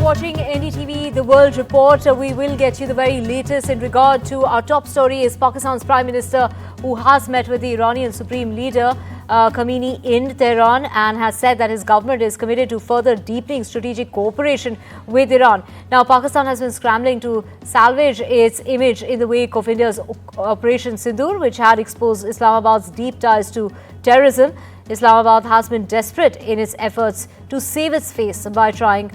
watching NDTV The World Report. We will get you the very latest in regard to our top story is Pakistan's Prime Minister who has met with the Iranian Supreme Leader Khamenei in Tehran and has said that his government is committed to further deepening strategic cooperation with Iran. Now, Pakistan has been scrambling to salvage its image in the wake of India's Operation Sindoor, which had exposed Islamabad's deep ties to terrorism. Islamabad has been desperate in its efforts to save its face by trying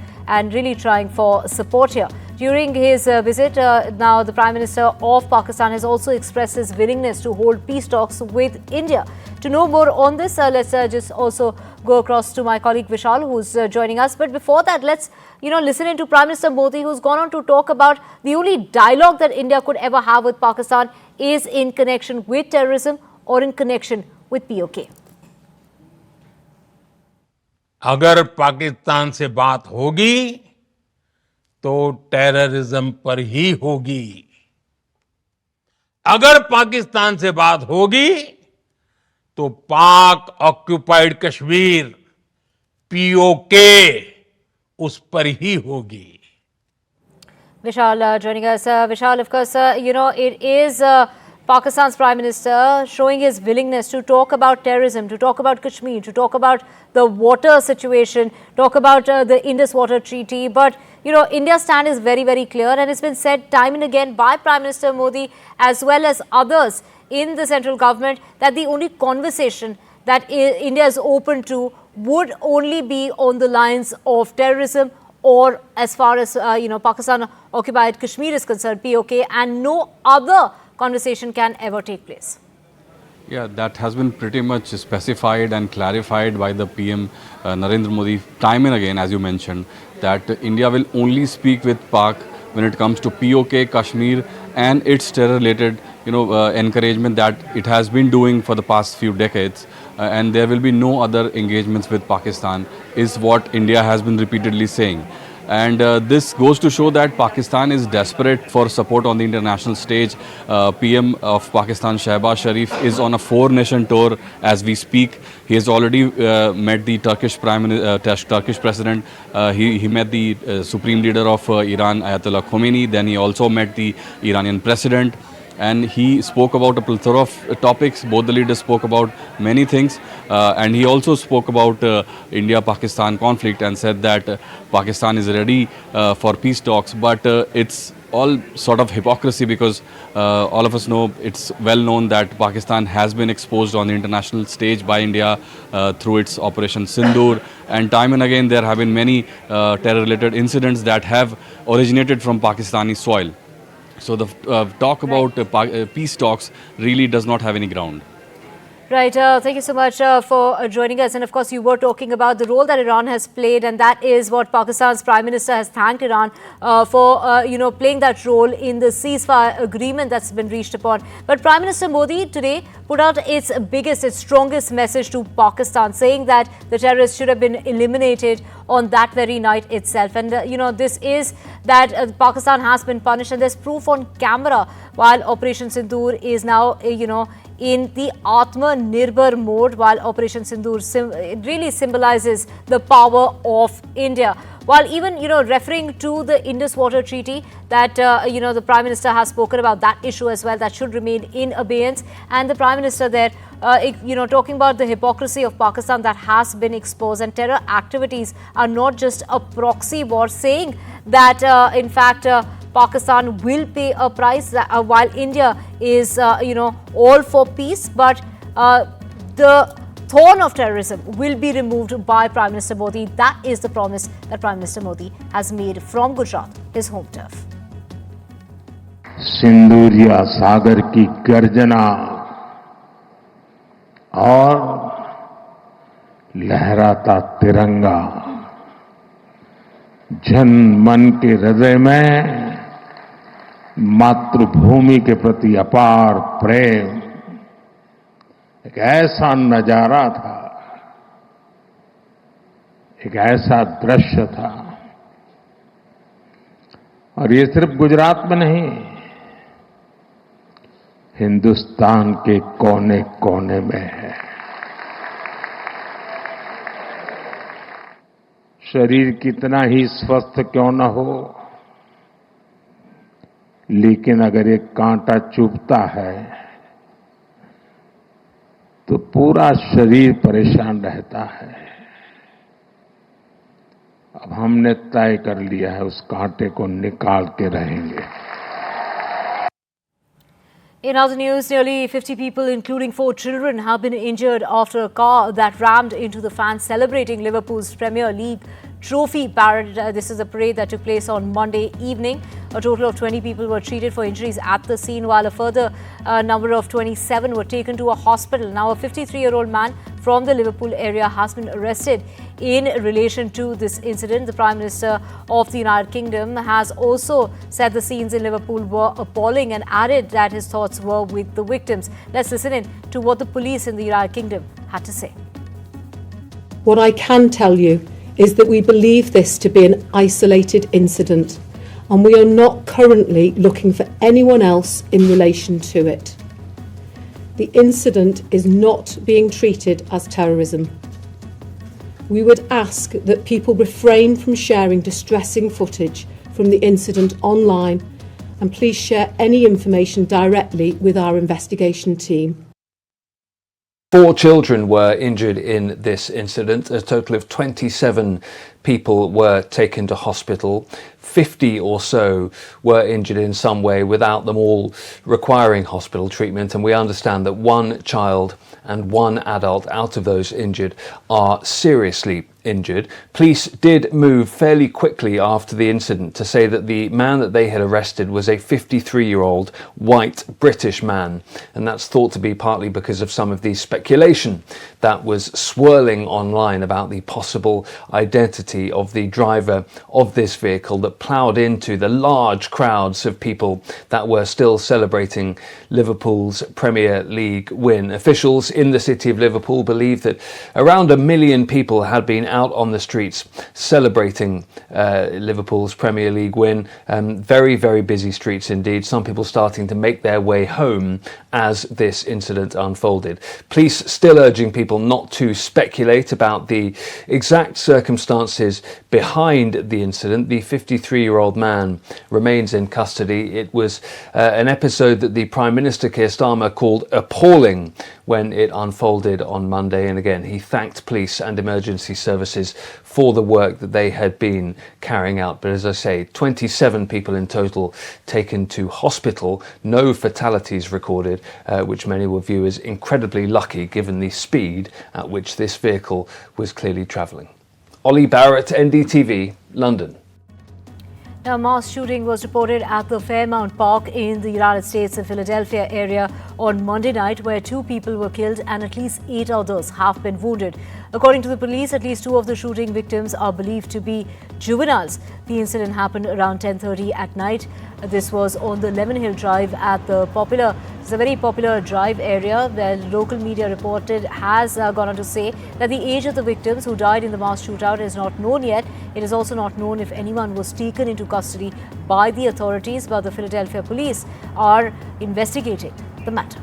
for support here. During his visit, now the Prime Minister of Pakistan has also expressed his willingness to hold peace talks with India. To know more on this, let's just also go across to my colleague Vishal, who's joining us. But before that, let's listen into Prime Minister Modi, who's gone on to talk about the only dialogue that India could ever have with Pakistan is in connection with terrorism or in connection with POK. अगर पाकिस्तान से बात होगी तो terrorism पर ही होगी। अगर पाकिस्तान से बात होगी तो पाक ऑक्युपाइड कश्मीर पीओके उस पर ही होगी। Vishal joining us. Vishal, of course, it is Pakistan's Prime Minister showing his willingness to talk about terrorism, to talk about Kashmir, to talk about the water situation, talk about the Indus Water Treaty. But, India's stand is very, very clear, and it's been said time and again by Prime Minister Modi as well as others in the central government that the only conversation that India is open to would only be on the lines of terrorism or as far as, Pakistan occupied Kashmir is concerned, POK, and no other conversation can ever take place. Yeah, that has been pretty much specified and clarified by the PM Narendra Modi time and again, as you mentioned, that India will only speak with Pak when it comes to POK, Kashmir and its terror-related, encouragement that it has been doing for the past few decades. And there will be no other engagements with Pakistan, is what India has been repeatedly saying. And this goes to show that Pakistan is desperate for support on the international stage. PM of Pakistan, Shehbaz Sharif, is on a 4-nation tour as we speak. He has already met the Turkish President. He met the Supreme Leader of Iran, Ayatollah Khomeini. Then he also met the Iranian President. And he spoke about a plethora of topics. Both the leaders spoke about many things. And he also spoke about India-Pakistan conflict and said that Pakistan is ready for peace talks. But it's all sort of hypocrisy because all of us know, it's well known that Pakistan has been exposed on the international stage by India through its Operation Sindoor. And time and again, there have been many terror-related incidents that have originated from Pakistani soil. So the talk about peace talks really does not have any ground. Right. Thank you so much for joining us. And of course, you were talking about the role that Iran has played, and that is what Pakistan's Prime Minister has thanked Iran for, playing that role in the ceasefire agreement that's been reached upon. But Prime Minister Modi today put out its strongest message to Pakistan, saying that the terrorists should have been eliminated on that very night itself. And, this is that Pakistan has been punished, and there's proof on camera while Operation Sindoor is now, in the Atma Nirbhar mode, while Operation Sindoor it really symbolizes the power of India. While even, referring to the Indus Water Treaty that, the Prime Minister has spoken about that issue as well, that should remain in abeyance. And the Prime Minister there, talking about the hypocrisy of Pakistan that has been exposed, and terror activities are not just a proxy war, saying that, in fact, Pakistan will pay a price while India is, all for peace. But the thorn of terrorism will be removed by Prime Minister Modi. That is the promise that Prime Minister Modi has made from Gujarat, his home turf. Sinduriya सागर की गर्जना और लहराता तिरंगा जन मन के हृदय में मातृभूमि के प्रति अपार प्रेम एक ऐसा नजारा था, एक ऐसा दृश्य था। और ये सिर्फ गुजरात में नहीं, हिंदुस्तान के कोने कोने में है। शरीर कितना ही स्वस्थ क्यों न हो, लेकिन अगर एक कांटा चुभता है तो पूरा शरीर परेशान रहता है। अब हमने तय कर लिया है उस कांटे को निकाल के रहेंगे। In other news, nearly 50 people, including 4 children, have been injured after a car that rammed into the fans celebrating Liverpool's Premier League trophy parade. This is a parade that took place on Monday evening. A total of 20 people were treated for injuries at the scene, while a further number of 27 were taken to a hospital. Now, a 53-year-old man from the Liverpool area has been arrested in relation to this incident. The Prime Minister of the United Kingdom has also said the scenes in Liverpool were appalling and added that his thoughts were with the victims. Let's listen in to what the police in the United Kingdom had to say. What I can tell you is that we believe this to be an isolated incident, and we are not currently looking for anyone else in relation to it. The incident is not being treated as terrorism. We would ask that people refrain from sharing distressing footage from the incident online, and please share any information directly with our investigation team. 4 children were injured in this incident. A total of 27 people were taken to hospital. 50 or so were injured in some way, without them all requiring hospital treatment. And we understand that 1 child and 1 adult out of those injured are seriously injured. Police did move fairly quickly after the incident to say that the man that they had arrested was a 53-year-old white British man, and that's thought to be partly because of some of the speculation that was swirling online about the possible identity of the driver of this vehicle that ploughed into the large crowds of people that were still celebrating Liverpool's Premier League win. Officials in the city of Liverpool believe that around 1 million people had been out on the streets celebrating Liverpool's Premier League win. Very, very busy streets indeed. Some people starting to make their way home as this incident unfolded. Police still urging people not to speculate about the exact circumstances behind the incident. The 53-year-old man remains in custody. It was an episode that the Prime Minister Keir Starmer called appalling when it unfolded on Monday, and again he thanked police and emergency services for the work that they had been carrying out. But as I say, 27 people in total taken to hospital, no fatalities recorded, which many will view as incredibly lucky given the speed at which this vehicle was clearly travelling. Ollie Barrett, NDTV, London. A mass shooting was reported at the Fairmount Park in the United States and Philadelphia area on Monday night, where 2 people were killed and at least 8 others have been wounded. According to the police, at least 2 of the shooting victims are believed to be juveniles. The incident happened around 10:30 at night. This was on the Lemon Hill Drive at the it's a very popular drive area where local media reported has gone on to say that the age of the victims who died in the mass shootout is not known yet. It is also not known if anyone was taken into custody by the authorities, but the Philadelphia police are investigating the matter.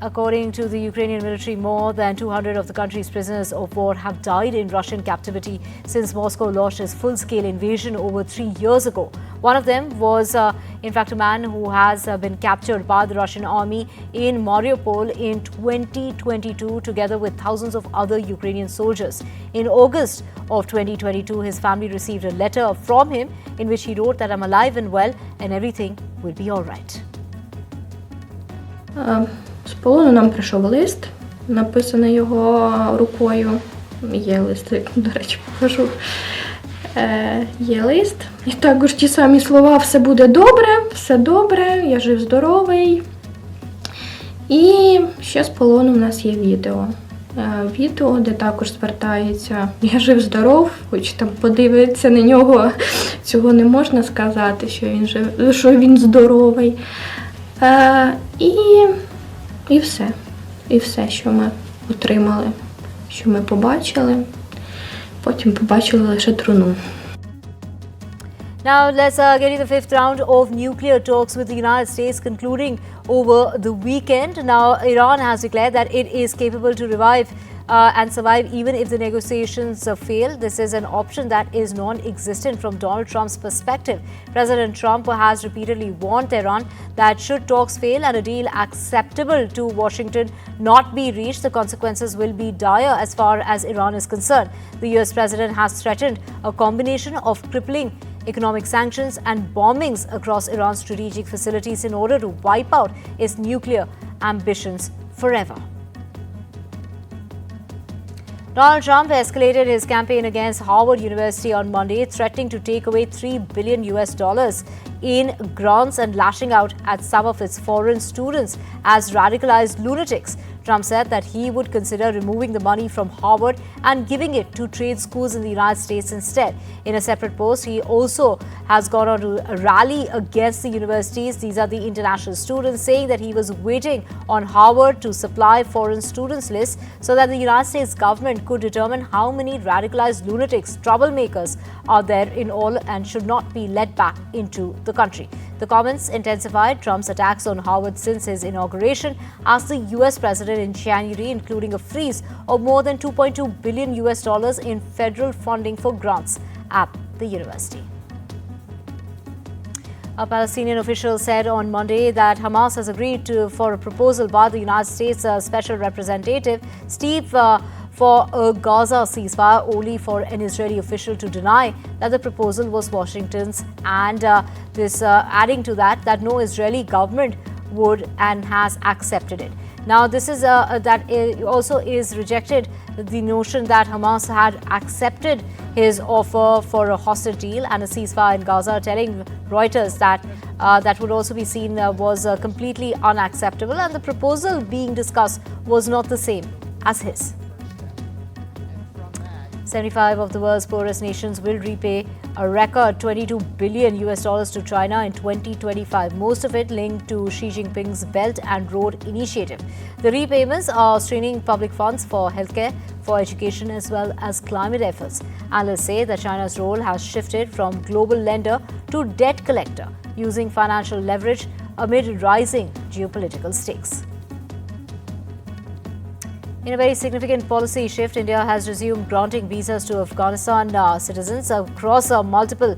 According to the Ukrainian military, more than 200 of the country's prisoners of war have died in Russian captivity since Moscow launched its full-scale invasion over 3 years ago. One of them was, in fact, a man who has been captured by the Russian army in Mariupol in 2022, together with thousands of other Ukrainian soldiers. In August of 2022, his family received a letter from him in which he wrote that I'm alive and well and everything will be all right. З полону нам прийшов лист, написаний його рукою. Є лист, до речі, покажу. Є лист. І також ті самі слова все добре, я жив-здоровий. І ще з полону в нас є відео. Відео, де також звертається я жив-здоров, хоч там подивитися на нього, цього не можна сказати, що він здоровий. І все, що ми отримали, що ми побачили. Потім побачили лише труну. Now let's get to the 5th round of nuclear talks with the United States concluding over the weekend. Now Iran has declared that it is capable to revive and survive even if the negotiations fail. This is an option that is non-existent from Donald Trump's perspective. President Trump has repeatedly warned Tehran that should talks fail and a deal acceptable to Washington not be reached, the consequences will be dire as far as Iran is concerned. The US president has threatened a combination of crippling economic sanctions and bombings across Iran's strategic facilities in order to wipe out its nuclear ambitions forever. Donald Trump escalated his campaign against Harvard University on Monday, threatening to take away $3 billion in grants and lashing out at some of its foreign students as radicalized lunatics. Trump said that he would consider removing the money from Harvard and giving it to trade schools in the United States instead. In a separate post, he also has gone on to rally against the universities. These are the international students, saying that he was waiting on Harvard to supply foreign students lists so that the United States government could determine how many radicalized lunatics, troublemakers are there in all and should not be let back into the country. The comments intensified Trump's attacks on Harvard since his inauguration as the US president in January, including a freeze of more than $2.2 billion in federal funding for grants at the university. A Palestinian official said on Monday that Hamas has agreed for a proposal by the United States Special Representative Steve for a Gaza ceasefire, only for an Israeli official to deny that the proposal was Washington's, and adding to that no Israeli government would and has accepted it. Now, this is also is rejected the notion that Hamas had accepted his offer for a hostage deal and a ceasefire in Gaza, telling Reuters that that would also be seen was completely unacceptable, and the proposal being discussed was not the same as his. 75 of the world's poorest nations will repay a record $22 billion to China in 2025, most of it linked to Xi Jinping's Belt and Road Initiative. The repayments are straining public funds for healthcare, for education, as well as climate efforts. Analysts say that China's role has shifted from global lender to debt collector, using financial leverage amid rising geopolitical stakes. In a very significant policy shift, India has resumed granting visas to Afghanistan citizens across multiple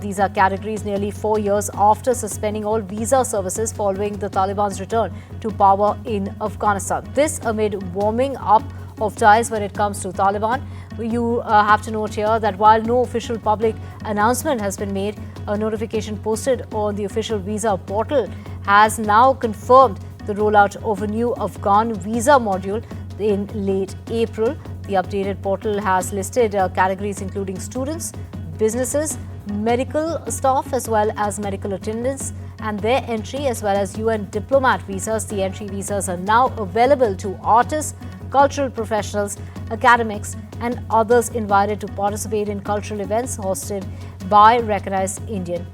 visa categories nearly 4 years after suspending all visa services following the Taliban's return to power in Afghanistan. This amid warming up of ties when it comes to Taliban. You have to note here that while no official public announcement has been made, a notification posted on the official visa portal has now confirmed the rollout of a new Afghan visa module in late April. The updated portal has listed categories including students, businesses, medical staff, as well as medical attendants, and their entry, as well as UN diplomat visas. The entry visas are now available to artists, cultural professionals, academics, and others invited to participate in cultural events hosted by recognized Indian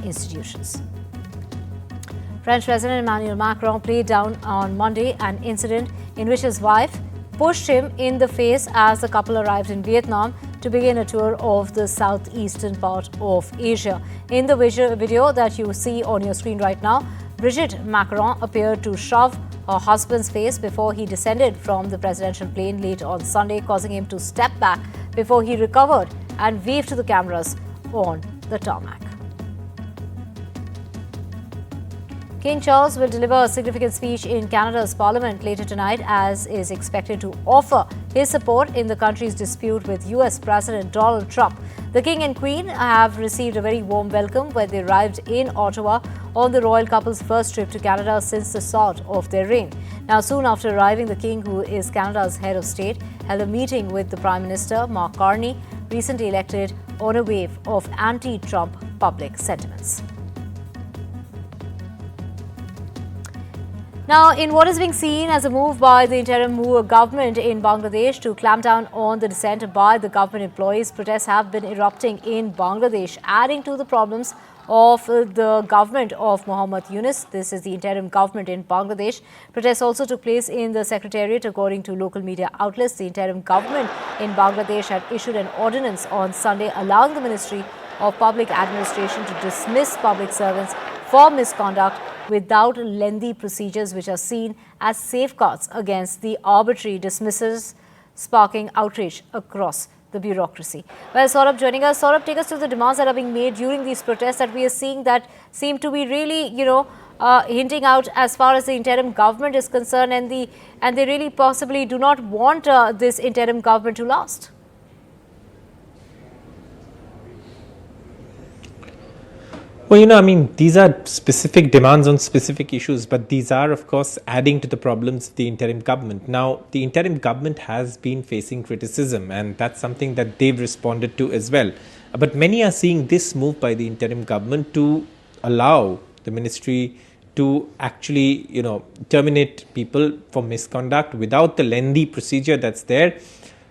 institutions. French President Emmanuel Macron played down on Monday an incident in which his wife pushed him in the face as the couple arrived in Vietnam to begin a tour of the southeastern part of Asia. In the video that you see on your screen right now, Brigitte Macron appeared to shove her husband's face before he descended from the presidential plane late on Sunday, causing him to step back before he recovered and waved to the cameras on the tarmac. King Charles will deliver a significant speech in Canada's parliament later tonight, as is expected to offer his support in the country's dispute with US President Donald Trump. The King and Queen have received a very warm welcome when they arrived in Ottawa on the royal couple's first trip to Canada since the start of their reign. Now, soon after arriving, the King, who is Canada's head of state, held a meeting with the Prime Minister, Mark Carney, recently elected, on a wave of anti-Trump public sentiments. Now, in what is being seen as a move by the interim government in Bangladesh to clamp down on the dissent by the government employees, protests have been erupting in Bangladesh, adding to the problems of the government of Muhammad Yunus. This is the interim government in Bangladesh. Protests also took place in the secretariat, according to local media outlets. The interim government in Bangladesh had issued an ordinance on Sunday allowing the Ministry of Public Administration to dismiss public servants for misconduct without lengthy procedures, which are seen as safeguards against the arbitrary dismissals sparking outrage across the bureaucracy. Well, Saurabh joining us. Saurabh, take us to the demands that are being made during these protests that we are seeing that seem to be really, hinting out as far as the interim government is concerned, and they really possibly do not want this interim government to last. Well, I mean, these are specific demands on specific issues, but these are, of course, adding to the problems of the interim government. Now, the interim government has been facing criticism, and that's something that they've responded to as well. But many are seeing this move by the interim government to allow the ministry to actually, terminate people for misconduct without the lengthy procedure that's there.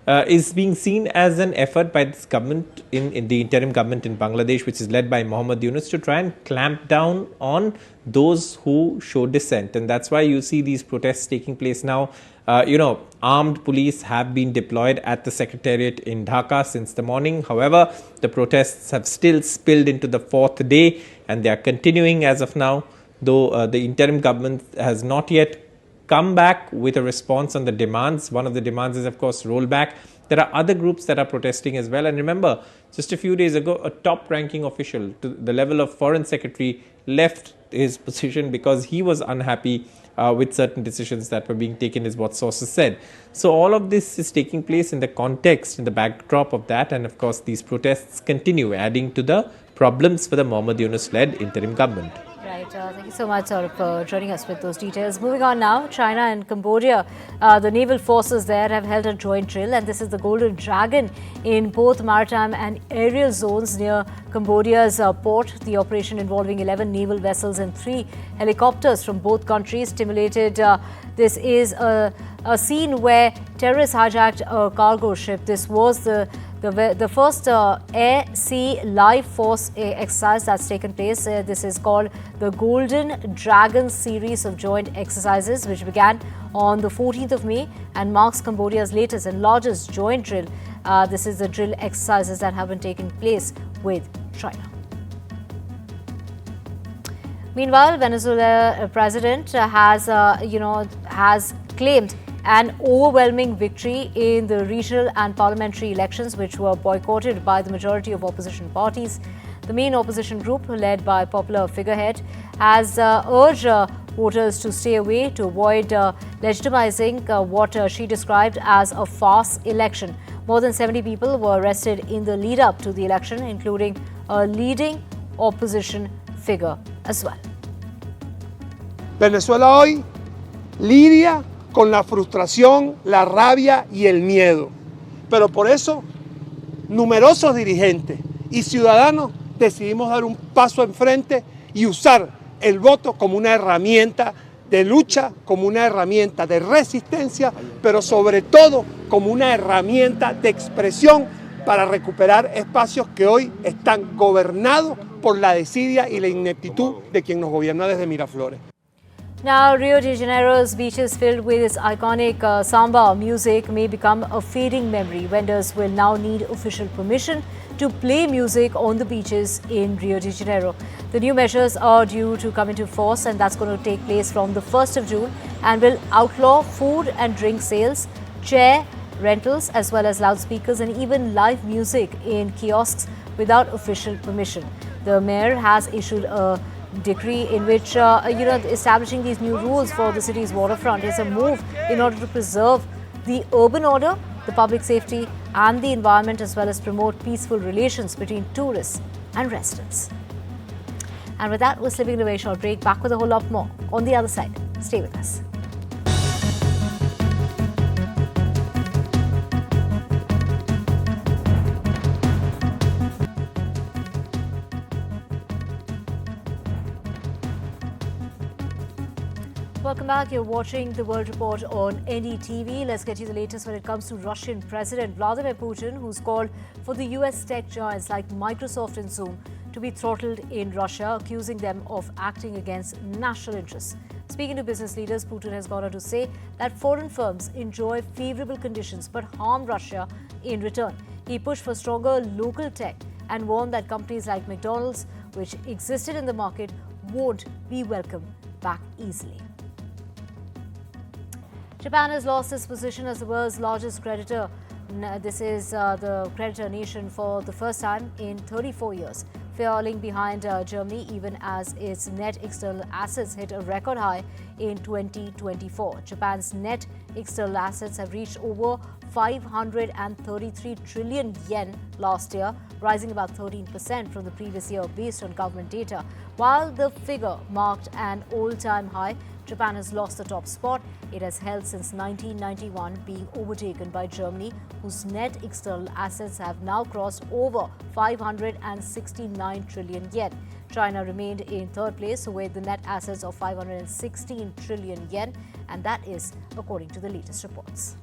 Is being seen as an effort by this government in the interim government in Bangladesh, which is led by Mohammad Yunus, to try and clamp down on those who show dissent. And that's why you see these protests taking place now. Armed police have been deployed at the secretariat in Dhaka since the morning. However, the protests have still spilled into the fourth day, and they are continuing as of now, though the interim government has not yet come back with a response on the demands. One of the demands is, of course, rollback. There are other groups that are protesting as well. And remember, just a few days ago, a top-ranking official to the level of foreign secretary left his position because he was unhappy with certain decisions that were being taken, is what sources said. So all of this is taking place in the context, in the backdrop of that. And of course, these protests continue, adding to the problems for the Mohammad Yunus-led interim government. Right. Thank you so much, Saurabh, for joining us with those details. Moving on now, China and Cambodia. The naval forces there have held a joint drill, and this is the Golden Dragon in both maritime and aerial zones near Cambodia's port. The operation, involving 11 naval vessels and 3 helicopters from both countries, stimulated. This is a scene where terrorists hijacked a cargo ship. This was the first air-sea live force exercise that's taken place. This is called the Golden Dragon series of joint exercises, which began on the 14th of May and marks Cambodia's latest and largest joint drill. This is the drill exercises that have been taking place with China. Meanwhile, Venezuela president has claimed an overwhelming victory in the regional and parliamentary elections, which were boycotted by the majority of opposition parties. The main opposition group, led by popular figurehead, has urged voters to stay away to avoid legitimizing what she described as a farce election. More than 70 people were arrested in the lead up to the election, including a leading opposition figure as well. Venezuela hoy lidia con la frustración, la rabia y el miedo. Pero por eso, numerosos dirigentes y ciudadanos decidimos dar un paso enfrente y usar el voto como una herramienta de lucha, como una herramienta de resistencia, pero sobre todo como una herramienta de expresión para recuperar espacios que hoy están gobernados por la desidia y la ineptitud de quien nos gobierna desde Miraflores. Now, Rio de Janeiro's beaches, filled with its iconic samba music, may become a fading memory. Vendors will now need official permission to play music on the beaches in Rio de Janeiro. The new measures are due to come into force, and that's going to take place from the 1st of June, and will outlaw food and drink sales, chair rentals, as well as loudspeakers and even live music in kiosks without official permission. The mayor has issued a decree in which, establishing these new rules for the city's waterfront is a move in order to preserve the urban order, the public safety and the environment, as well as promote peaceful relations between tourists and residents. And with that, we're slipping away a short break. Back with a whole lot more on the other side. Stay with us. Welcome back. You're watching the World Report on NDTV. Let's get you the latest when it comes to Russian President Vladimir Putin, who's called for the US tech giants like Microsoft and Zoom to be throttled in Russia, accusing them of acting against national interests. Speaking to business leaders, Putin has gone on to say that foreign firms enjoy favorable conditions but harm Russia in return. He pushed for stronger local tech and warned that companies like McDonald's, which existed in the market, won't be welcomed back easily. Japan has lost its position as the world's largest creditor. This is the creditor nation for the first time in 34 years, falling behind Germany even as its net external assets hit a record high in 2024. Japan's net external assets have reached over 533 trillion yen last year, rising about 13% from the previous year based on government data. While the figure marked an all-time high, Japan has lost the top spot it has held since 1991, being overtaken by Germany, whose net external assets have now crossed over 569 trillion yen. China remained in third place with the net assets of 516 trillion yen, and that is according to the latest reports.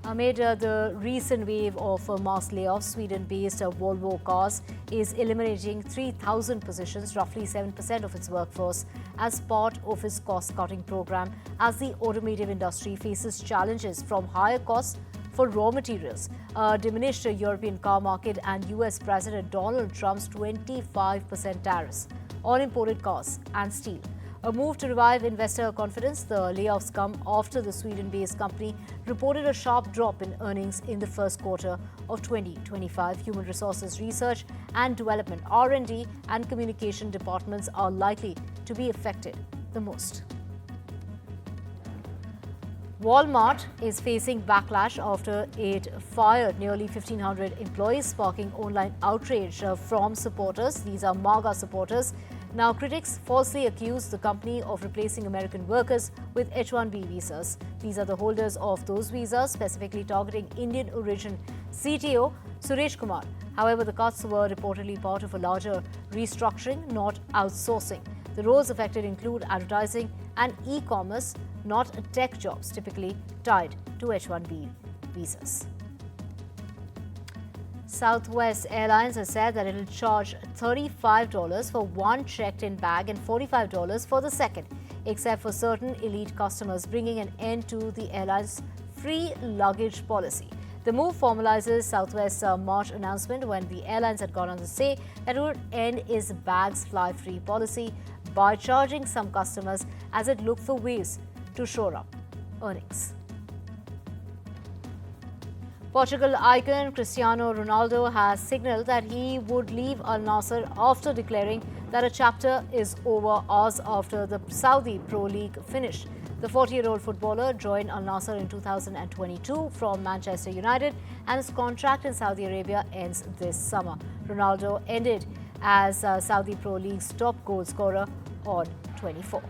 Amid the recent wave of mass layoffs, Sweden-based Volvo Cars is eliminating 3,000 positions, roughly 7% of its workforce, as part of its cost-cutting program, as the automotive industry faces challenges from higher costs for raw materials, a diminished European car market, and US President Donald Trump's 25% tariffs on imported cars and steel. A move to revive investor confidence, the layoffs come after the Sweden-based company reported a sharp drop in earnings in the first quarter of 2025. Human resources research and development, R&D, and communication departments are likely to be affected the most. Walmart is facing backlash after it fired nearly 1,500 employees, sparking online outrage from supporters. These are MAGA supporters. Now, critics falsely accuse the company of replacing American workers with H-1B visas. These are the holders of those visas, specifically targeting Indian origin CTO Suresh Kumar. However, the cuts were reportedly part of a larger restructuring, not outsourcing. The roles affected include advertising and e-commerce, not tech jobs typically tied to H-1B visas. Southwest Airlines has said that it will charge $35 for one checked-in bag and $45 for the second, except for certain elite customers, bringing an end to the airline's free luggage policy. The move formalizes Southwest's March announcement when the airlines had gone on to say that it would end its bags fly free policy by charging some customers as it looked for ways to shore up earnings. Portugal icon Cristiano Ronaldo has signaled that he would leave Al Nassr after declaring that a chapter is over hours after the Saudi Pro League finished. The 40-year-old footballer joined Al Nassr in 2022 from Manchester United, and his contract in Saudi Arabia ends this summer. Ronaldo ended as Saudi Pro League's top goal scorer on 24.